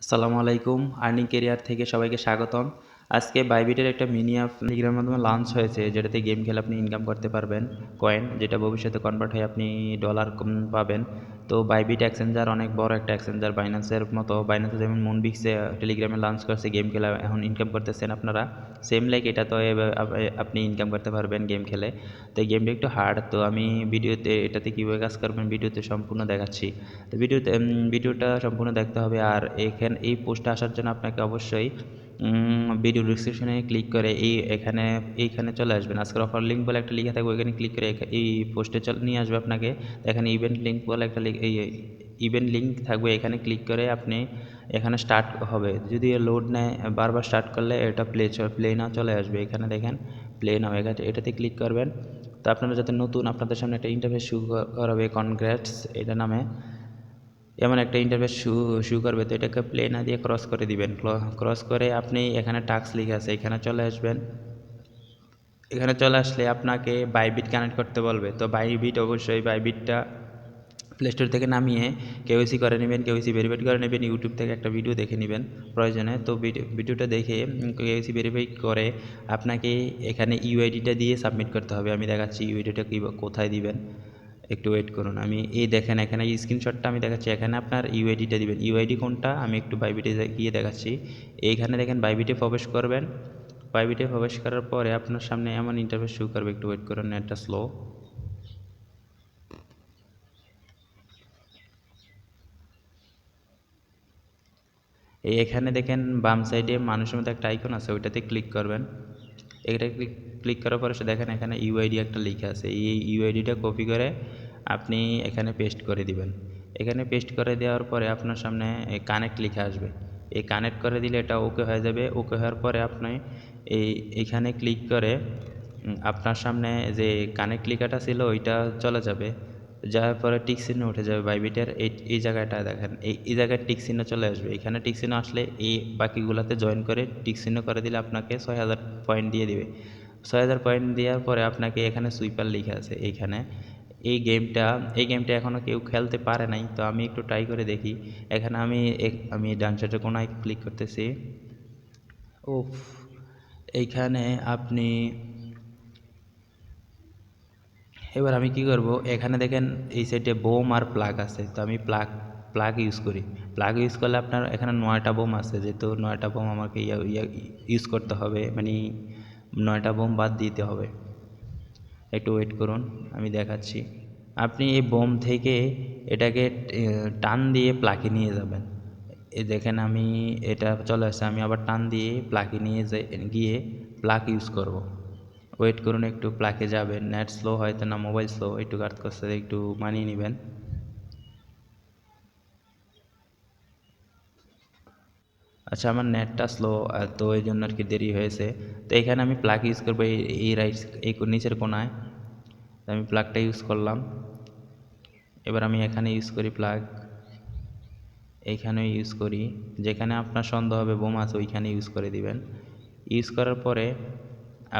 আসসালামু আলাইকুম। Earning career থেকে সবাইকে স্বাগতম। আজকে বাইবিটের একটা মিনি অ্যাপ টেলিগ্রামের মাধ্যমে লঞ্চ হয়েছে, যেটাতে গেম খেলে আপনি ইনকাম করতে পারবেন কয়েন, যেটা ভবিষ্যতে কনভার্ট হয়ে আপনি ডলার পাবেন। তো বাইবিট এক্সচেঞ্জার অনেক বড় একটা এক্সচেঞ্জার, বাইন্যান্সের মতো। বাইন্যান্সে যেমন মুনবিক্সে টেলিগ্রামে লঞ্চ করছে, গেম খেলে এখন ইনকাম করতেছেন আপনারা। সেম লাইক এটা তো আপনি ইনকাম করতে পারবেন গেম খেলে। তো এই গেমটা একটু হার্ড, তো আমি ভিডিওতে এটাতে কীভাবে কাজ করবেন ভিডিওতে সম্পূর্ণ দেখাচ্ছি। তো ভিডিওটা সম্পূর্ণ দেখতে হবে। আর এই পোস্টে আসার জন্য আপনাকে অবশ্যই ভিডিও ডিসক্রিপশনে ক্লিক করে এইখানে চলে আসবেন। আজকের অফার লিঙ্ক বলে একটা লিখে থাকবে, ওইখানে ক্লিক করে এই পোস্টে নিয়ে আসবে আপনাকে। এখানে ইভেন্ট লিঙ্ক বলে একটা ইভেন্ট লিঙ্ক থাকবে, এখানে ক্লিক করে আপনি এখানে স্টার্ট হবে। যদি লোড নেয় বারবার স্টার্ট করলে এটা প্লে না চলে আসবে। এখানে দেখেন প্লে নাও, এটাতে ক্লিক করবেন। তো আপনারা যাতে নতুন, আপনাদের সামনে একটা ইন্টারফেস শুরু করাবে, কনগ্রেটস এটা নামে এমন একটা ইন্টারফেস শুরু করবে। তো এটাকে প্লে না দিয়ে ক্রস করে দিবেন। ক্রস করে আপনি এখানে টাস্ক লিখে আছে, এখানে চলে আসবেন। এখানে চলে আসলে আপনাকে বাইবিট কানেক্ট করতে বলবে। তো অবশ্যই বাইবিটটা প্লে স্টোর থেকে নামিয়ে কেওয়াইসি করে নেবেন, কেওয়াইসি ভেরিফাই করে নেবেন। ইউটিউব থেকে একটা ভিডিও দেখে নেবেন প্রয়োজনে। তো ভিডিওটা দেখে কেওয়াইসি ভেরিফাই করে আপনাকে এখানে ইউআইডিটা দিয়ে সাবমিট করতে হবে। আমি দেখাচ্ছি ইউআইডিটা কোথায় দিবেন, একটু ওয়েট করুন। আমি দেখেন এখানে স্ক্রিনশটটা আমি দেখাচ্ছি। এখানে আপনার ইউআইডিটা দিবেন। ইউআইডি কোনটা আমি একটু বাইবিটে গিয়ে দেখাচ্ছি। এইখানে দেখেন বাইবিটে প্রবেশ করবেন। বাইবিটে প্রবেশ করার পরে আপনার সামনে এমন ইন্টারফেস শুরু করবে, একটু ওয়েট করুন, নেটটা স্লো। এখানে দেখেন বাম সাইডে মানুষের মতো একটা আইকন আছে, ওইটাতে ক্লিক করবেন। এটা ক্লিক করার পরে দেখেন এখানে ইউআইডি একটা লেখা আছে। এই ইউআইডিটা কপি করে আপনি এখানে পেস্ট করে দিবেন। এখানে পেস্ট করে দেওয়ার পরে আপনার সামনে কানেক্ট লেখা আসবে। এই কানেক্ট করে দিলে এটা ওকে হয়ে যাবে। ওকে হওয়ার পরে আপনি এইখানে ক্লিক করে আপনার সামনে যে কানেক্ট লেখাটা ছিল ওইটা চলে যাবে। যাওয়ার পরে টিক চিহ্ন উঠে যাবে বাইবিটের। এই জায়গাটা দেখেন, এই জায়গায় টিক চিহ্ন চলে আসবে। এখানে টিক চিহ্ন আসলে এই বাকিগুলোতে জয়েন করে টিক চিহ্ন করে দিলে আপনাকে 6000 পয়েন্ট দিয়ে দিবে। 6000 পয়েন্ট দেওয়ার পরে আপনাকে এখানে সুইপার লিখে আছে এইখানে। এই গেমটা এখনও কেউ খেলতে পারে নাই, তো আমি একটু ট্রাই করে দেখি। এখানে আমি ডান সাইডের কোনায় ক্লিক করতেছি। ওফ, এইখানে আপনি এবার আমি কি করব, এখানে দেখেন এই সাইডে বোম আর প্লাগ আছে। তো আমি প্লাগ ইউজ করি। প্লাগ ইউজ করলে আপনার এখানে 9টা বোম আছে, যেহেতু 9টা বোম আমাকে ইউজ করতে হবে, মানে 9টা বোম বাদ দিতে হবে। একটু ওয়েট করুন, আমি দেখাচ্ছি। আপনি এই বোম থেকে এটাকে টান দিয়ে প্লাগে নিয়ে যাবেন। এই দেখেন আমি এটা চলে আসছে, আমি আবার টান দিয়ে প্লাগে নিয়ে গিয়ে প্লাগ ইউজ করব। ওয়েট করুন একটু, প্লাগে যাবেন। নেট স্লো হয়তো না, মোবাইল স্লো, একটু কাজ করছে, একটু মানিয়ে নেবেন। আচ্ছা, আমার নেটটা স্লো, তো এই জন্য আর কি দেরি হয়েছে। তো এখানে আমি প্লাগ ইউজ করবো এই রাইট, এই নিচের কোনায়। আমি প্লাগটা ইউজ করলাম। এবার আমি এখানে ইউজ করি প্লাগ, এইখানে ইউজ করি। যেখানে আপনার সন্দেহ হবে বোম আছে ওইখানে ইউজ করে দিবেন। ইউজ করার পরে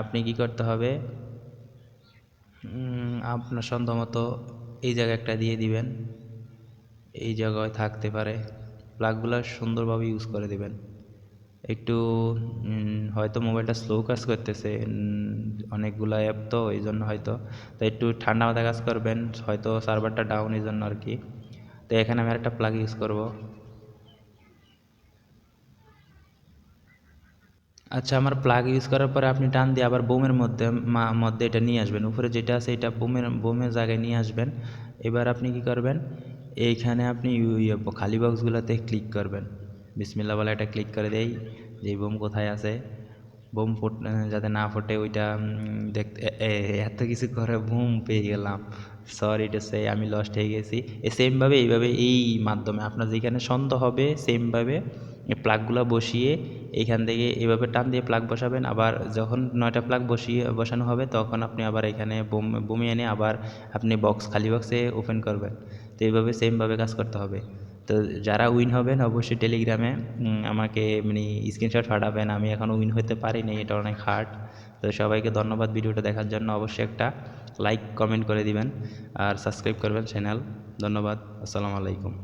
আপনি কি করতে হবে, আপনার সন্দেহ মতো এই জায়গায় একটা দিয়ে দিবেন। এই জায়গায় থাকতে পারে, প্লাগগুলো সুন্দরভাবে ইউজ করে দিবেন। একটু হয়তো মোবাইলটা স্লো কাজ করতেছে, অনেকগুলো অ্যাপ তো এই জন্য হয়তো। তো একটু ঠান্ডা মাথায় কাজ করবেন, হয়তো সার্ভারটা ডাউন এই জন্য আর কি। তো এখানে আমি একটা প্লাগ ইউজ করব। আচ্ছা, আমার প্লাগ ইউজ করার পরে আপনি টান দিয়ে আবার বোমের মধ্যে এটা নিয়ে আসবেন। উপরে যেটা আছে এটা বোমের জায়গায় নিয়ে আসবেন। এবার আপনি কি করবেন, এইখানে আপনি খালি বক্সগুলোতে ক্লিক করবেন। বিসমিল্লাহ বলে এটা ক্লিক করে দেই, যে বোম কোথায় আছে। বোম যাতে না ফোটে ওইটা দেখতে এত কিছু করে বুম পেয়ে গেলাম। সরি টু সে, আমি লস্ট হয়ে গেছি। সেমভাবে এইভাবে এই মাধ্যমে আপনার যেখানে সন্দেহ হবে সেমভাবে প্লাগগুলো বসিয়ে এইখান থেকে এভাবে টান দিয়ে প্লাগ বসাবেন। আবার যখন 9টা প্লাগ বসানো হবে তখন আপনি আবার এখানে বোমে এনে আবার আপনি খালি বক্সে ওপেন করবেন। তো এইভাবে সেমভাবে কাজ করতে হবে। তো যারা উইন হবেন অবশ্যই টেলিগ্রামে আমাকে মানে স্ক্রিনশট পাঠাবেন। আমি এখনও উইন হতে পারিনি, এটা অনেক হার্ড। তো সবাইকে ধন্যবাদ ভিডিওটা দেখার জন্য। অবশ্যই একটা লাইক কমেন্ট করে দিবেন আর সাবস্ক্রাইব করবেন চ্যানেল। ধন্যবাদ। আসসালামু আলাইকুম।